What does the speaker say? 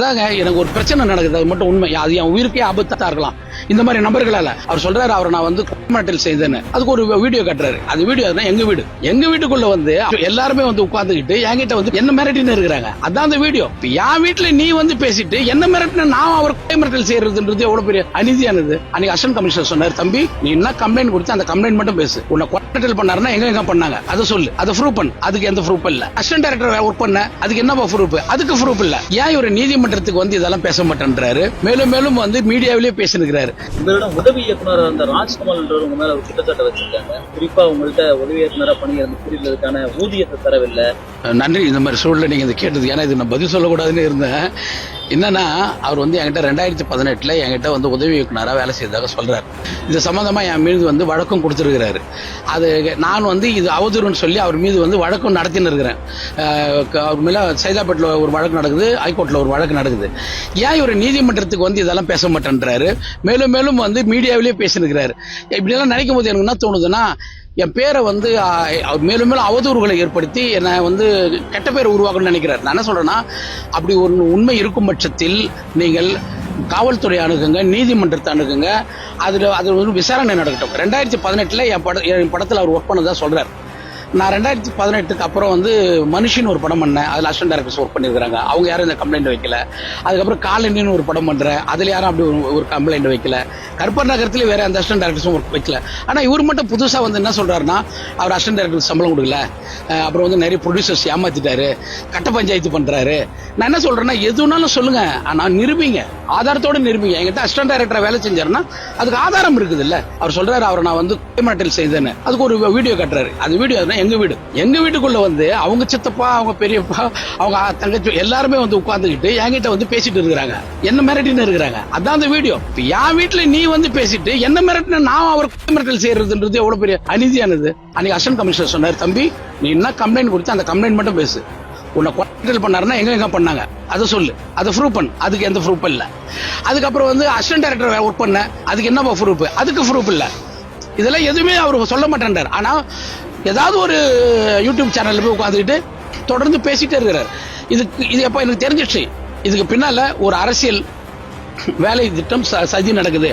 அதாங்க எனக்கு ஒரு பிரச்சனை நடக்குது, அது மட்டும் உண்மை. அது என் உயிருக்கே ஆபத்தா இருக்கலாம் இந்த மாதிரி நபர்களால. அவர் சொல்றாரு அவர் நான் வந்து குற்றமாட்டல் செய்தேன்னு, அதுக்கு ஒரு வீடியோ கட்டுறாரு. அது வீடியோ எங்க வீட்டுக்குள்ள வந்து எல்லாருமே வந்து உட்கார்ந்துக்கிட்டு என்கிட்ட வந்து என்ன மிரட்டின்னு இருக்கிறாங்க. அதான் அந்த வீடியோ. என் வீட்டுல நீ வந்து பேசிட்டு என்ன மிரட்டின, நான் அவர் மிரட்டல் செய்யறதுன்றது எவ்வளவு பெரிய அநீதியானது. அன்னைக்கு அசிஸ்டன்ட் கமிஷனர் சொன்னார், தம்பி நீ என்ன கம்ப்ளைண்ட் கொடுத்து அந்த கம்ப்ளைண்ட் மட்டும் பேசு. உன்னை குற்றமாட்டல் பண்ணாருன்னா எங்க பண்ணாங்க அதை சொல்லு, அதை ப்ரூவ் பண்ணு. அதுக்கு எந்த ப்ரூஃப் இல்ல. அசிஸ்டன்ட் டைரக்டர் ஒர்க் பண்ண அதுக்கு என்ன ப்ரூஃப்? அதுக்கு ப்ரூஃப் இல்ல. ஏன் இவர் நீதிமன்றத்துக்கு வந்து இதெல்லாம் பேச மாட்டேன்றாரு? மேலும் மேலும் வந்து மீடியாவிலேயே பேசினுக்கிறாரு. உங்களிடம் உதவி இயக்குனர் அந்த ராஜ்குமார் என்ற உங்க மேல ஒரு குற்றச்சாட்டை வச்சிருக்காங்க. குறிப்பா உங்கள்கிட்ட உதவி இயக்குனரா பணியிருந்து புரிதலுக்கான ஊதியத்தை தரவில்லை. நன்றி இந்த மாதிரி சூழலை நீங்க இதை கேட்டது. ஏன்னா இது நான் பதில் சொல்லக்கூடாதுன்னு இருந்தேன். என்னன்னா அவர் வந்து என்கிட்ட 2018 என்கிட்ட வந்து உதவி இயக்குனராக வேலை செய்ததாக சொல்றாரு. இது சம்பந்தமா என் மீது வந்து வழக்கம் கொடுத்துருக்கிறாரு. அது நான் வந்து இது அவதூறுன்னு சொல்லி அவர் மீது வந்து வழக்கம் நடத்தின்னு இருக்கிறேன். அவர் மேல சைதாப்பேட்டில் ஒரு வழக்கு நடக்குது, ஹைகோர்ட்ல ஒரு வழக்கு நடக்குது. ஏன் இவர் நீதிமன்றத்துக்கு வந்து இதெல்லாம் பேச மாட்டேன்றாரு? மேலும் மேலும் வந்து மீடியாவிலேயே பேசினுக்கிறாரு. இப்படியெல்லாம் நினைக்கும் போது எனக்கு என்ன தோணுதுன்னா, என் பேரை வந்து மேலும் மேலும் அவதூறுகளை ஏற்படுத்தி என்னை வந்து கெட்ட பேரை உருவாக்கணும்னு நினைக்கிறார். நான் என்ன சொல்றேன்னா, அப்படி ஒரு உண்மை இருக்கும் பட்சத்தில் நீங்கள் காவல்துறை அணுகுங்க, நீதிமன்றத்தை அணுகுங்க. அது ஒரு விசாரணை நடக்கட்டும். 2018 என் படத்தில் அவர் ஒர்க் பண்ணதா சொல்றாரு. நான் 2018க்கு அப்புறம் வந்து மனுஷின்னு ஒரு படம் பண்ணேன். அதில் அசிஸ்டன்ட் டைரக்டர்ஸ் ஒர்க் பண்ணியிருக்காங்க. அவங்க யாரும் இந்த கம்ப்ளைண்ட் வைக்கல. அதுக்கப்புறம் காலனின்னு ஒரு படம் பண்றேன். அதில் யாரும் அப்படி ஒரு கம்ப்ளைண்ட் வைக்கல. கற்பர் நகரத்துல வேற அந்த அசிஸ்டன்ட் டைரக்டர்ஸும் ஒர்க் வைக்கல. ஆனா இவர் மட்டும் புதுசா வந்து என்ன சொல்றாருன்னா, அவர் அசிஸ்டன்ட் டைரக்டருக்கு சம்பளம் கொடுக்கல, அப்புறம் வந்து நிறைய ப்ரொடியூசர்ஸ் ஏமாத்திட்டாரு, கட்ட பஞ்சாயத்து பண்றாரு. நான் என்ன சொல்றேன்னா, எதுனாலும் சொல்லுங்க, ஆனா நிரூபிங்க, ஆதாரத்தோட நிரூபிங்க. என்கிட்ட அசிஸ்டன்ட் டைரக்டரா வேலை செஞ்சாருன்னா அதுக்கு ஆதாரம் இருக்குது இல்ல. அவர் சொல்றாரு அவர் நான் வந்து குற்றமாட்டல் செய்தேன்னு, அதுக்கு ஒரு வீடியோ கட்டுறாரு. அது வீடியோ எங்க வீட்டுக்குள்ள வந்து அவங்க சித்தப்பா, அவங்க பெரியப்பா, அவங்க தங்கச்சி எல்லாருமே வந்து உட்கார்ந்துக்கிட்டு என்கிட்ட வந்து பேசிட்டு இருக்கிறாங்க, என்ன மிரட்டின்னு இருக்கிறாங்க. அதான் அந்த வீடியோ. என் வீட்டுல நீ வந்து பேசிட்டு என்ன மிரட்டின, நான் அவர் மிரட்டல் செய்யறதுன்றது எவ்வளவு பெரிய அநீதியானது. அன்னைக்கு அசிஸ்டன்ட் கமிஷனர் சொன்னார், தம்பி நீ என்ன கம்ப்ளைண்ட் கொடுத்து அந்த கம்ப்ளைண்ட் மட்டும் பேசு. உன்னை குற்றமாட்டல் பண்ணாருன்னா எங்க பண்ணாங்க அதை சொல்லு, அதை ப்ரூவ் பண்ணு. அதுக்கு எந்த ப்ரூஃப் இல்ல. அதுக்கப்புறம் வந்து அசிஸ்டன்ட் டைரக்டர் ஒர்க் பண்ண அதுக்கு என்ன ப்ரூஃப்? அதுக்கு ப்ரூஃப் இல்ல. இதெல்லாம் எதுவுமே அவர் சொல்ல மாட்டேன்றார். ஆனா ஏதாவது ஒரு யூடியூப் சேனல்ல போய் உட்காந்துக்கிட்டு தொடர்ந்து பேசிட்டே இருக்கிறார். இது எப்ப எனக்கு தெரிஞ்சிச்சு, இதுக்கு பின்னால ஒரு அரசியல் வேலை திட்டம் சதி நடக்குது.